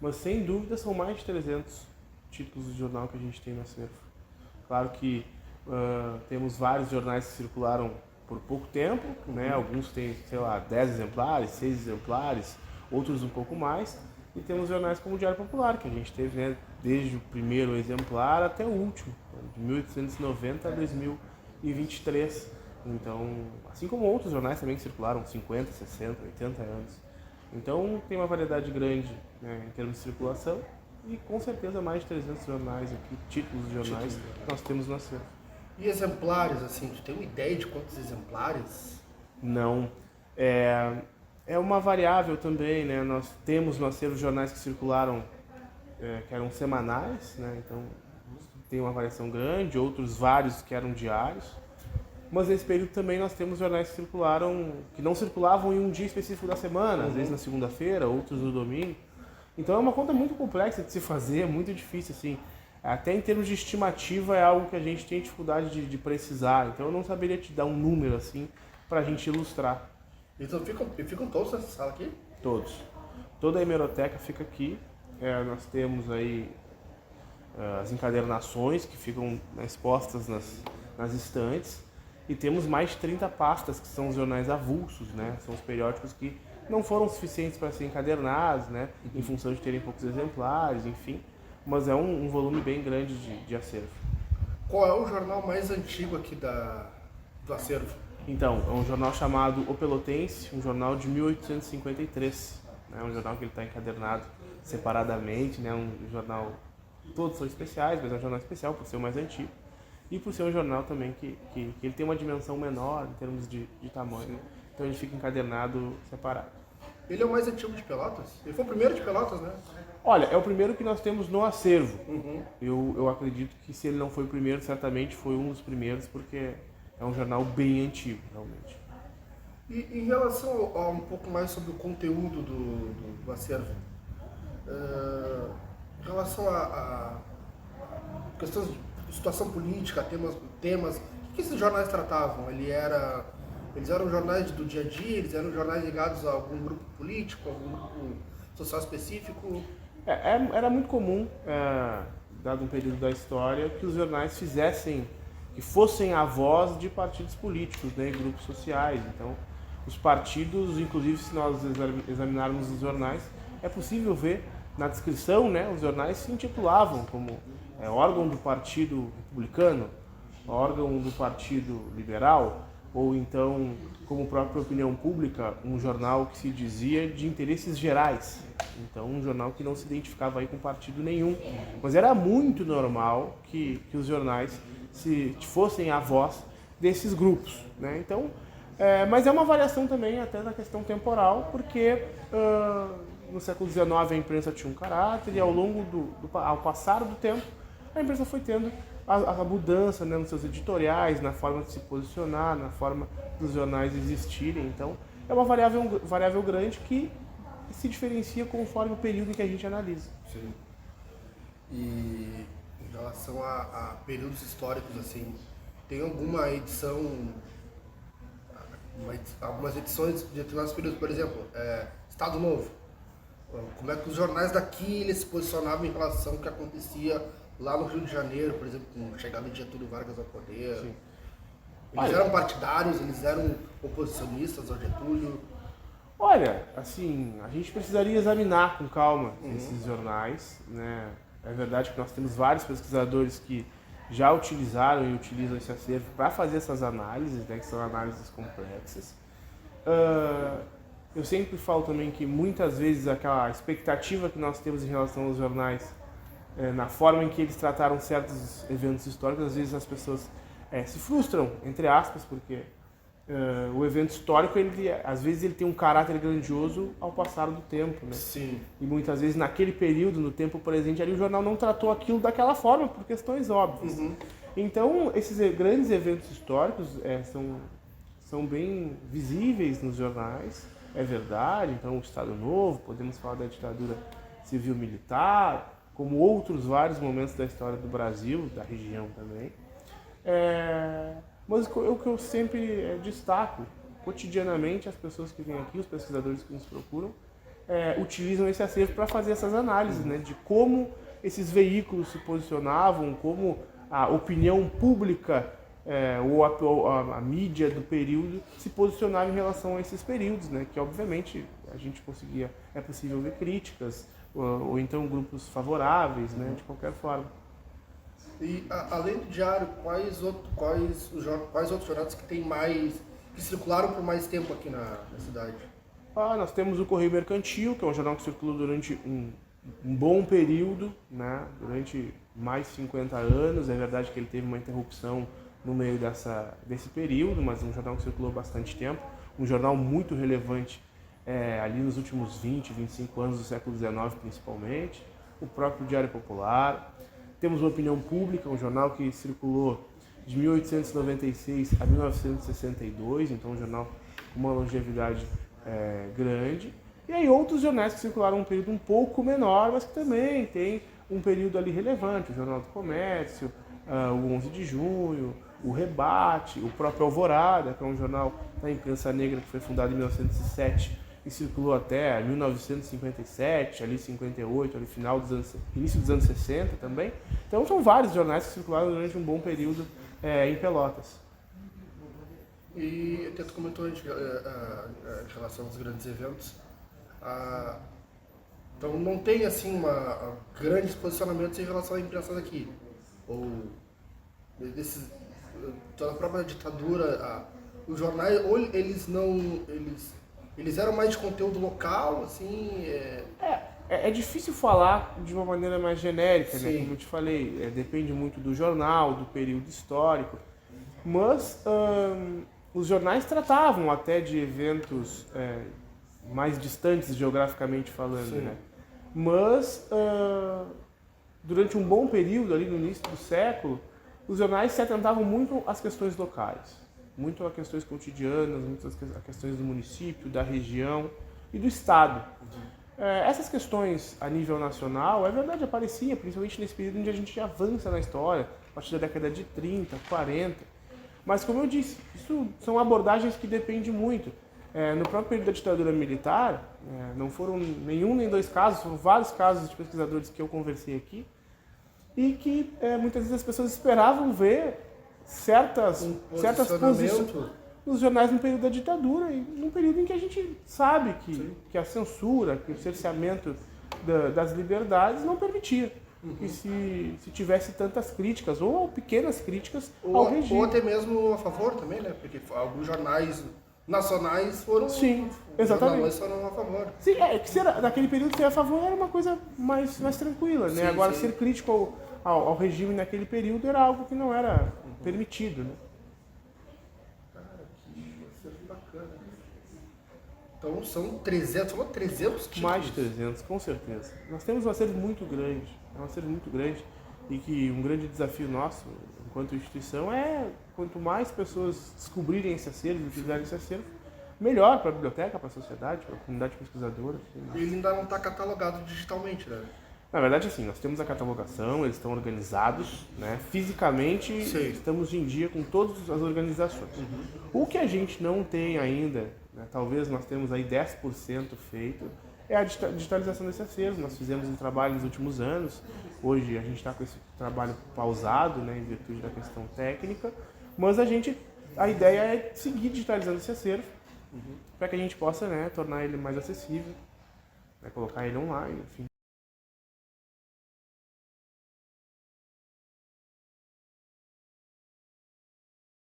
mas sem dúvida são mais de 300 títulos de jornal que a gente tem no acervo. Claro que temos vários jornais que circularam por pouco tempo, né? Alguns têm, sei lá, 10 exemplares, 6 exemplares, outros um pouco mais. E temos jornais como o Diário Popular, que a gente teve, né, desde o primeiro exemplar até o último, de 1890 a 2023. Então, assim como outros jornais também que circularam 50, 60, 80 anos. Então, tem uma variedade grande, né, em termos de circulação e com certeza mais de 300 jornais aqui, títulos de jornais que nós temos no acervo. E exemplares, assim, tu tem uma ideia de quantos exemplares? Não. É uma variável também, né? Nós temos no acervo jornais que circularam, que eram semanais, né? Então tem uma variação grande, outros vários que eram diários. Mas nesse período também nós temos jornais que circularam, que não circulavam em um dia específico da semana, às vezes na segunda-feira, outros no domingo. Então é uma conta muito complexa de se fazer, é muito difícil, assim. Até em termos de estimativa é algo que a gente tem dificuldade de precisar. Então eu não saberia te dar um número, assim, para a gente ilustrar. Então ficam todos nessa sala aqui? Todos. Toda a hemeroteca fica aqui. Nós temos aí as encadernações que ficam expostas nas estantes. E temos mais de 30 pastas, que são os jornais avulsos, né? São os periódicos que não foram suficientes para ser encadernados, né? Em função de terem poucos exemplares, enfim. Mas é um volume bem grande de acervo. Qual é o jornal mais antigo aqui do acervo? Então, é um jornal chamado O Pelotense, um jornal de 1853. É um jornal que ele está encadernado separadamente, né? Um jornal, todos são especiais, mas é um jornal especial por ser o mais antigo. E por ser um jornal também que ele tem uma dimensão menor em termos de tamanho. Sim. Então ele fica encadernado separado. Ele é o mais antigo de Pelotas? Ele foi o primeiro de Pelotas, né? Olha, é o primeiro que nós temos no acervo. Eu acredito que se ele não foi o primeiro, certamente foi um dos primeiros, porque é um jornal bem antigo, realmente. E em relação a um pouco mais sobre o conteúdo do acervo, em relação a questões de situação política, temas, o que esses jornais tratavam? Eles eram jornais do dia a dia, eles eram jornais ligados a algum grupo político, algum grupo social específico? Era muito comum, dado um período da história, que os jornais que fossem a voz de partidos políticos, né, e grupos sociais. Então, os partidos, inclusive se nós examinarmos os jornais, é possível ver na descrição, né, os jornais se intitulavam como órgão do Partido Republicano, órgão do Partido Liberal, ou então, como própria opinião pública, um jornal que se dizia de interesses gerais. Então, um jornal que não se identificava aí com partido nenhum. Mas era muito normal que os jornais se fossem a voz desses grupos, né? Então, mas é uma variação também até na questão temporal, porque no século XIX a imprensa tinha um caráter e ao passar do tempo a imprensa foi tendo a mudança, né, nos seus editoriais, na forma de se posicionar, na forma dos jornais existirem. Então, é uma variável grande que se diferencia conforme o período em que a gente analisa. Sim. E em relação a períodos históricos, assim, tem alguma edição, algumas edições de determinados períodos, por exemplo, Estado Novo. Como é que os jornais daqui eles se posicionavam em relação ao que acontecia lá no Rio de Janeiro, por exemplo, com a chegada de Getúlio Vargas ao poder? Sim. Eles eram partidários, eles eram oposicionistas ao Getúlio? Olha, assim, a gente precisaria examinar com calma esses jornais, né? É verdade que nós temos vários pesquisadores que já utilizaram e utilizam esse acervo para fazer essas análises, né, que são análises complexas. Eu sempre falo também que muitas vezes aquela expectativa que nós temos em relação aos jornais, na forma em que eles trataram certos eventos históricos, às vezes as pessoas se frustram, entre aspas, porque o evento histórico, às vezes ele tem um caráter grandioso ao passar do tempo, né? Sim. E muitas vezes naquele período, no tempo presente, ali o jornal não tratou aquilo daquela forma, por questões óbvias. Então, esses grandes eventos históricos são bem visíveis nos jornais, é verdade. Então, o Estado Novo, podemos falar da ditadura civil-militar, como outros vários momentos da história do Brasil, da região também. Mas o que eu sempre destaco, cotidianamente, as pessoas que vêm aqui, os pesquisadores que nos procuram, utilizam esse acervo para fazer essas análises, né, de como esses veículos se posicionavam, como a opinião pública ou a mídia do período se posicionava em relação a esses períodos, né, que obviamente a gente é possível ver críticas, ou então grupos favoráveis, né, de qualquer forma. E além do Diário, quais outros jornais que circularam por mais tempo aqui na cidade? Nós temos o Correio Mercantil, que é um jornal que circulou durante um bom período, né, durante mais de 50 anos. É verdade que ele teve uma interrupção no meio desse período, mas um jornal que circulou bastante tempo, um jornal muito relevante ali nos últimos 20, 25 anos do século XIX principalmente, o próprio Diário Popular. Temos o Opinião Pública, um jornal que circulou de 1896 a 1962, então um jornal com uma longevidade grande. E aí outros jornais que circularam um período um pouco menor, mas que também tem um período ali relevante, o Jornal do Comércio, o 11 de Junho, o Rebate, o próprio Alvorada, que é um jornal da imprensa negra que foi fundado em 1907 e circulou até 1957, ali 58, ali início dos anos 60 também. Então são vários jornais que circularam durante um bom período em Pelotas. E até tu comentou em relação aos grandes eventos, então não tem assim grandes posicionamentos em relação à imprensa daqui, ou toda a própria ditadura, os jornais, ou eles eram mais de conteúdo local, assim... É difícil falar de uma maneira mais genérica, né? Sim. Como eu te falei, depende muito do jornal, do período histórico, mas os jornais tratavam até de eventos mais distantes geograficamente falando, Sim. né? Mas durante um bom período, ali no início do século, os jornais se atentavam muito às questões locais, muito a questões cotidianas, muito a questões do município, da região e do estado. Essas questões a nível nacional, é verdade, aparecia, principalmente nesse período onde a gente avança na história, a partir da década de 30, 40. Mas, como eu disse, isso são abordagens que dependem muito. No próprio período da ditadura militar, não foram nenhum nem dois casos, foram vários casos de pesquisadores que eu conversei aqui, e que muitas vezes as pessoas esperavam ver certas posições nos jornais no período da ditadura, e num período em que a gente sabe que a censura, que o cerceamento das liberdades não permitia. E se tivesse tantas críticas, ou pequenas críticas ao regime. Ou até mesmo a favor também, né? Porque alguns jornais nacionais foram... Sim, exatamente. Os foram a favor. Sim, que naquele período ser a favor era uma coisa mais tranquila, né? Sim, Agora, sim. ser crítico ao regime naquele período era algo que não era permitido, né? Bacana. Então são 300, falou 300 títulos? Mais de 300, com certeza. Nós temos um acervo muito grande, e que um grande desafio nosso, enquanto instituição, quanto mais pessoas descobrirem esse acervo, utilizarem esse acervo, melhor para a biblioteca, para a sociedade, para a comunidade pesquisadora. E ele ainda não está catalogado digitalmente, né? Na verdade, assim, nós temos a catalogação, eles estão organizados, né? Fisicamente, Sim. estamos em dia com todas as organizações. O que a gente não tem ainda, né, talvez nós temos aí 10% feito, é a digitalização desse acervo. Nós fizemos um trabalho nos últimos anos, hoje a gente está com esse trabalho pausado, né, em virtude da questão técnica, mas a ideia é seguir digitalizando esse acervo, para que a gente possa, né, tornar ele mais acessível, né, colocar ele online, enfim.